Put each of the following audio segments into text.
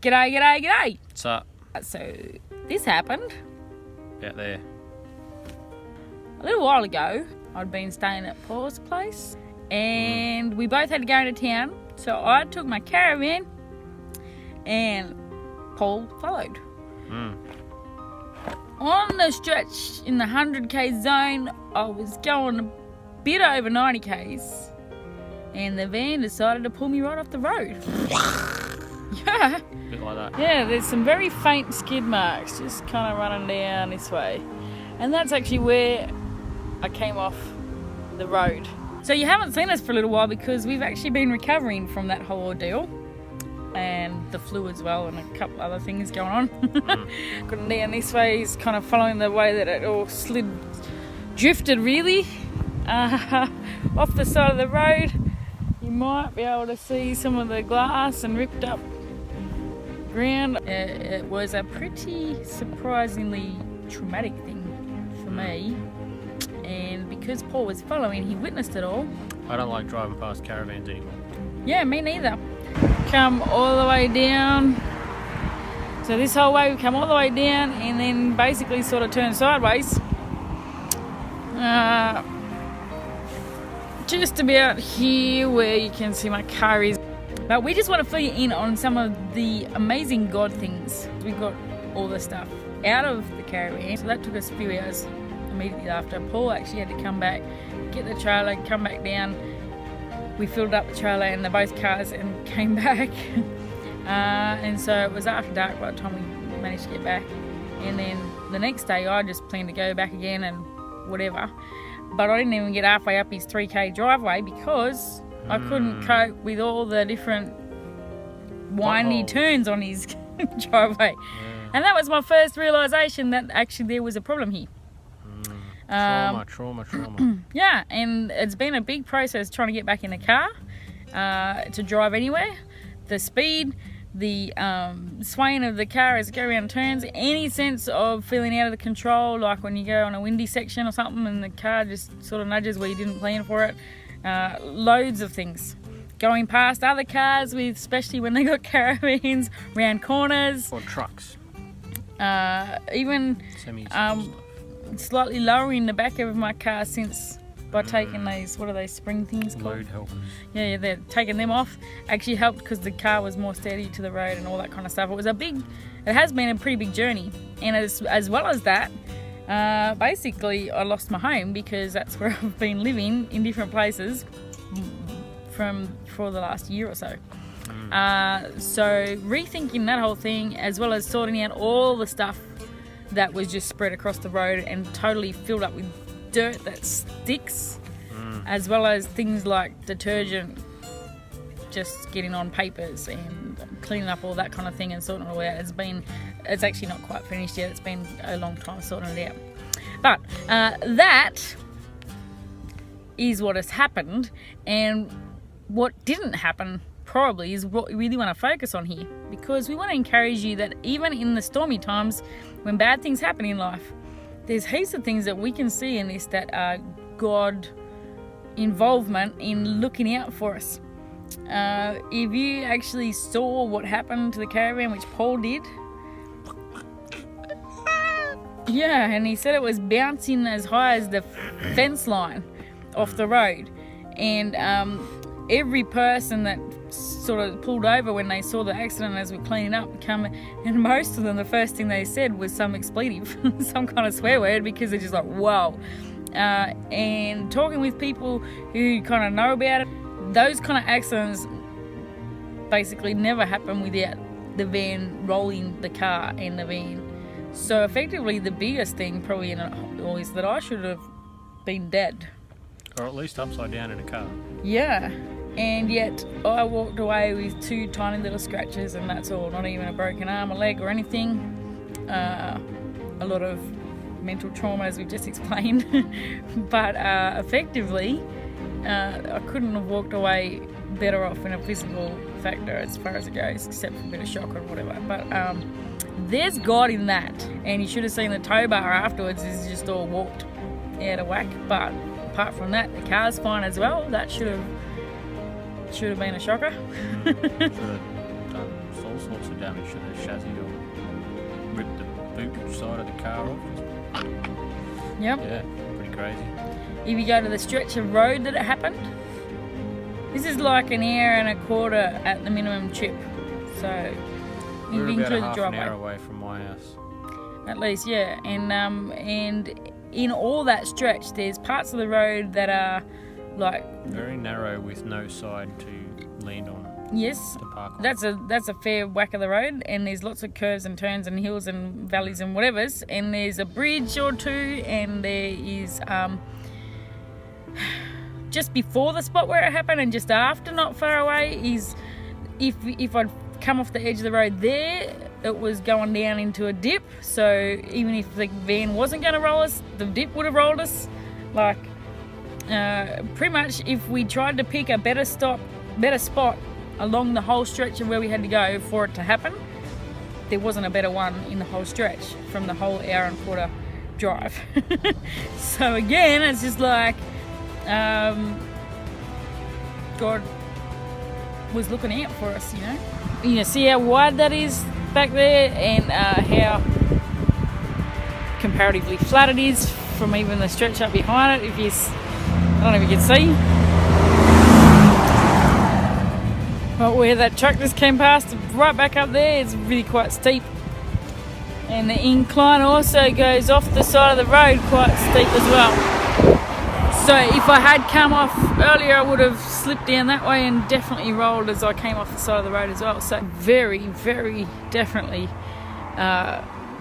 G'day, g'day, g'day. What's up? So, this happened Out there. a little while ago. I'd been staying at Paul's place and we both had to go into town. So, I took my caravan and Paul followed. On the stretch in the 100k zone, I was going a bit over 90k's and the van decided to pull me right off the road. Yeah. A bit like that. Yeah, there's some very faint skid marks just kind of running down this way. And that's actually where I came off the road. So you haven't seen us for a little while because we've actually been recovering from that whole ordeal. And the flu as well, and a couple other things going on. Going down this way is kind of following the way that it all drifted really. Off the side of the road, you might be able to see some of the glass and ripped up ground. It was a pretty surprisingly traumatic thing for me. And because Paul was following, he witnessed it all. I don't like driving past caravans anymore. Yeah, me neither. Come all the way down. So this whole way we come all the way down and then basically sort of turn sideways. Just about here where you can see my car is. But we just want to fill you in on some of the amazing God things. We got all the stuff out of the caravan. So that took us a few hours immediately after. Paul actually had to come back, get the trailer, come back down. We filled up the trailer in both cars and came back. And so it was after dark by the time we managed to get back. And then the next day I just planned to go back again and whatever. But I didn't even get halfway up his 3k driveway because I couldn't cope with all the different windy turns on his driveway. Yeah. And that was my first realisation that actually there was a problem here. Trauma. Yeah, and it's been a big process trying to get back in the car, to drive anywhere. The speed, the swaying of the car as it goes around turns, any sense of feeling out of the control, like when you go on a windy section or something and the car just sort of nudges where you didn't plan for it. Loads of things. Going past other cars, especially when they got caravans, round corners. Or trucks. Even Semis. Slightly lowering the back of my car since by taking those, what are they, spring things called? Load helpers. Yeah, they're taking them off. Actually helped because the car was more steady to the road and all that kind of stuff. It has been a pretty big journey. And as well as that, basically I lost my home because that's where I've been living in different places for the last year or so. So rethinking that whole thing, as well as sorting out all the stuff that was just spread across the road and totally filled up with dirt that sticks, as well as things like detergent just getting on papers and cleaning up all that kind of thing and sorting it all out. It's actually not quite finished yet. It's been a long time sorting it out. But that is what has happened, and what didn't happen probably is what we really want to focus on here, because we want to encourage you that even in the stormy times when bad things happen in life, there's heaps of things that we can see in this that are God involvement in looking out for us. If you actually saw what happened to the caravan, which Paul did, yeah, and he said it was bouncing as high as the fence line off the road, and every person that sort of pulled over when they saw the accident as we're cleaning up and most of them, the first thing they said was some expletive, some kind of swear word, because they're just like, wow. And talking with people who kind of know about it, those kind of accidents basically never happen without the van rolling the car and the van. So effectively the biggest thing probably in it all is that I should have been dead. Or at least upside down in a car. Yeah. And yet I walked away with 2 tiny little scratches, and that's all. Not even a broken arm, a leg or anything. A lot of mental trauma, as we just explained. But effectively, I couldn't have walked away better off in a physical factor as far as it goes, except for a bit of shock or whatever. But there's God in that. And you should have seen the tow bar afterwards is just all walked out of whack. But apart from that, the car's fine as well. That should have been a shocker. Should have done all sorts of damage to the chassis or ripped the boot side of the car off. Yep. Yeah, pretty crazy. If you go to the stretch of road that it happened, this is like an hour and a quarter at the minimum trip. So We're you've about been a half through the an hour driveway. away from my house. At least, yeah. And in all that stretch, there's parts of the road that are like Very narrow with no side to lean on yes, to park on. that's a fair whack of the road, and there's lots of curves and turns and hills and valleys and whatevers, and there's a bridge or two, and there is just before the spot where it happened and just after, not far away, is if I'd come off the edge of the road there, it was going down into a dip, so even if the van wasn't going to roll us, the dip would have rolled us. Like pretty much if we tried to pick a better spot along the whole stretch of where we had to go for it to happen, there wasn't a better one in the whole stretch from the whole hour and quarter drive. So again, it's just like God was looking out for us, you know, see how wide that is back there, and how comparatively flat it is from even the stretch up behind it. I don't know if you can see, but where that truck just came past, right back up there, it's really quite steep, and the incline also goes off the side of the road quite steep as well. So if I had come off earlier, I would have slipped down that way and definitely rolled as I came off the side of the road as well. So very, very definitely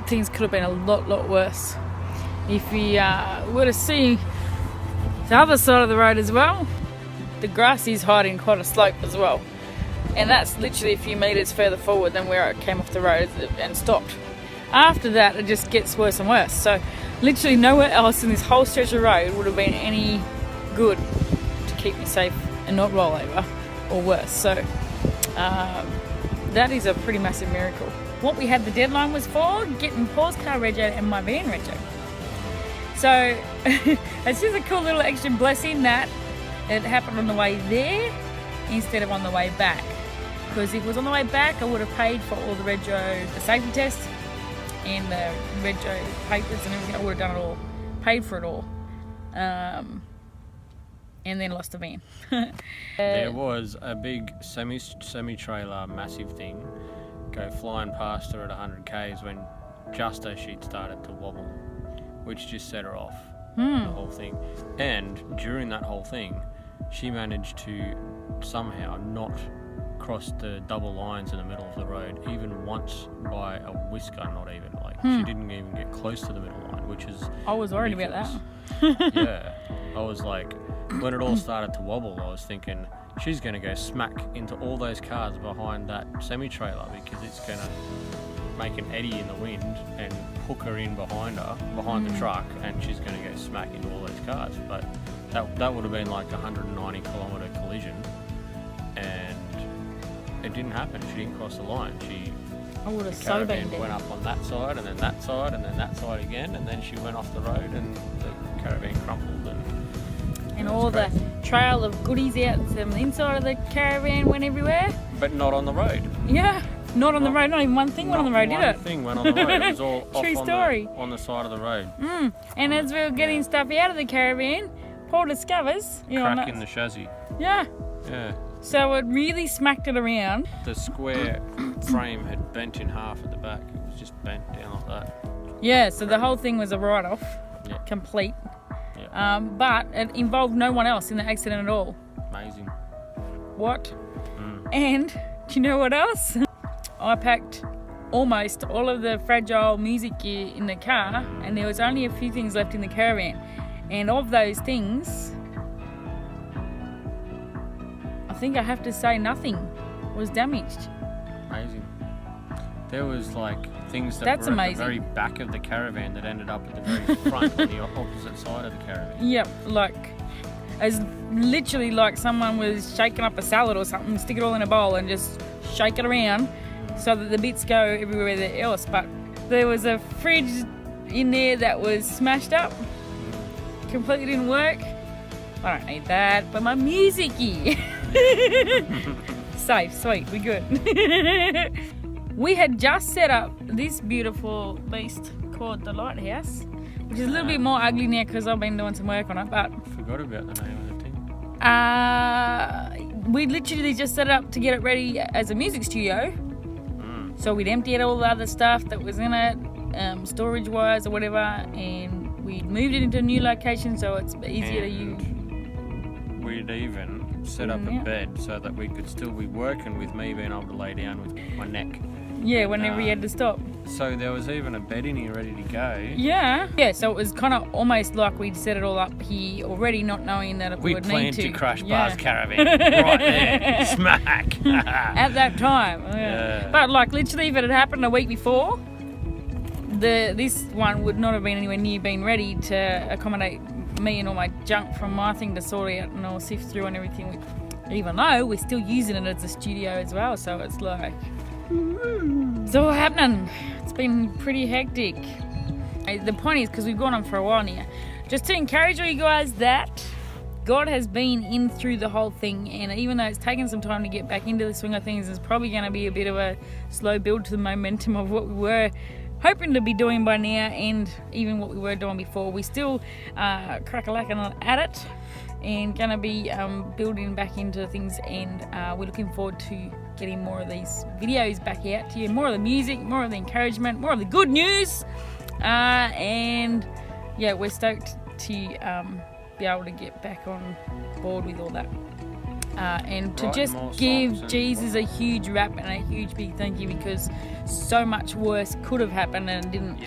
things could have been a lot worse. If we were to see the other side of the road as well, the grass is hiding quite a slope as well. And that's literally a few metres further forward than where I came off the road and stopped. After that, it just gets worse and worse. So literally nowhere else in this whole stretch of road would have been any good to keep me safe and not roll over or worse. So that is a pretty massive miracle. What we had the deadline was for getting Paul's car rego and my van rego. So it's just a cool little extra blessing that it happened on the way there instead of on the way back. Because if it was on the way back, I would have paid for all the rego, the safety test, and the rego papers and everything. I would have done it all, paid for it all, and then lost the van. There was a big semi-trailer, massive thing, go flying past her at 100 k's when just as she'd started to wobble, which just set her off the whole thing. And during that whole thing, she managed to somehow not cross the double lines in the middle of the road, even once by a whisker, not even. Like, she didn't even get close to the middle line, which is I was worried ridiculous. about that. Yeah, I was like, when it all started to wobble, I was thinking she's going to go smack into all those cars behind that semi-trailer, because it's going to make an eddy in the wind and hook her in behind the truck, and she's going to go smack into all those cars. But that would have been like a 190 kilometre collision, and it didn't happen. She didn't cross the line. I would have The so been Caravan dead. went up on that side, and then that side, and then that side again, and then she went off the road, and the Caravan crumpled. And all the trail of goodies out from the inside of the Caravan went everywhere. But not on the road. Yeah, not on the road. Not even one thing went on the road, did it? One thing went on the road. It was all off True story. on the side of the road. And as we were getting stuff out of the Caravan, Paul discovers, Crack in the chassis. yeah. Yeah. So it really smacked it around. The square frame had bent in half at the back. It was just bent down like that. Yeah, so the whole thing was a write-off, Yeah. complete. Yeah. But it involved no one else in the accident at all. Amazing. What? And do you know what else? I packed almost all of the fragile music gear in the car, and there was only a few things left in the Caravan. And of those things, I think I have to say nothing was damaged. Amazing. There was like things that That's were at amazing. the very back of the Caravan that ended up at the very front on the opposite side of the Caravan. Yep, like as literally like someone was shaking up a salad or something, stick it all in a bowl and just shake it around so that the bits go everywhere else. But there was a fridge in there that was smashed up, completely didn't work. I don't need that, but my music gear. Safe, sweet, we're good. we had just set up this beautiful beast called the Lighthouse, which is a little bit more ugly now because I've been doing some work on it, but Forgot about the name of the thing. we literally just set it up to get it ready as a music studio. So we'd emptied all the other stuff that was in it, storage wise or whatever, and we'd moved it into a new location so it's easier to use. We'd even set up a bed so that we could still be working with me being able to lay down with my neck. Yeah, whenever you had to stop. So there was even a bed in here ready to go. Yeah. Yeah, so it was kind of almost like we'd set it all up here already, not knowing that it would need to. We planned to crash Bar's Caravan right there. Smack. At that time. Yeah. But like literally if it had happened a week before, this one would not have been anywhere near being ready to accommodate me and all my junk from my thing to sort out and all sift through and everything. Even though we're still using it as a studio as well, so it's like it's all happening. It's been pretty hectic. The point is, because we've gone on for a while now, just to encourage you guys that God has been in through the whole thing, and even though it's taken some time to get back into the swing of things, it's probably going to be a bit of a slow build to the momentum of what we were hoping to be doing by now, and even what we were doing before. We still crack-a-lacking at it, and going to be building back into things, and we're looking forward to getting more of these videos back out to you, more of the music, more of the encouragement, more of the good news, and yeah, we're stoked to be able to get back on board with all that. And to just give Jesus a huge rap and a huge big thank you, because so much worse could have happened and didn't.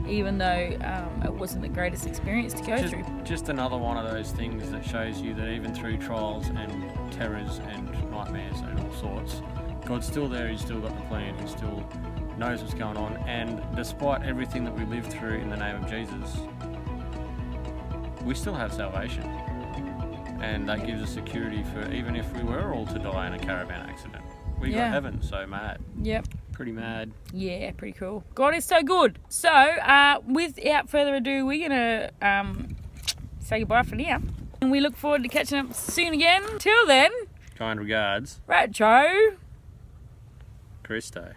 Even though it wasn't the greatest experience to go through. Just another one of those things that shows you that even through trials and terrors and nightmares and all sorts, God's still there, He's still got the plan, He still knows what's going on, and despite everything that we live through in the name of Jesus, we still have salvation. And that gives us security for even if we were all to die in a caravan accident. We got heaven, so mad. Pretty mad. Yeah, pretty cool. God is so good. So, without further ado, we're going to say goodbye for now. And we look forward to catching up soon again. Till then. Kind regards. Retro. Cristo.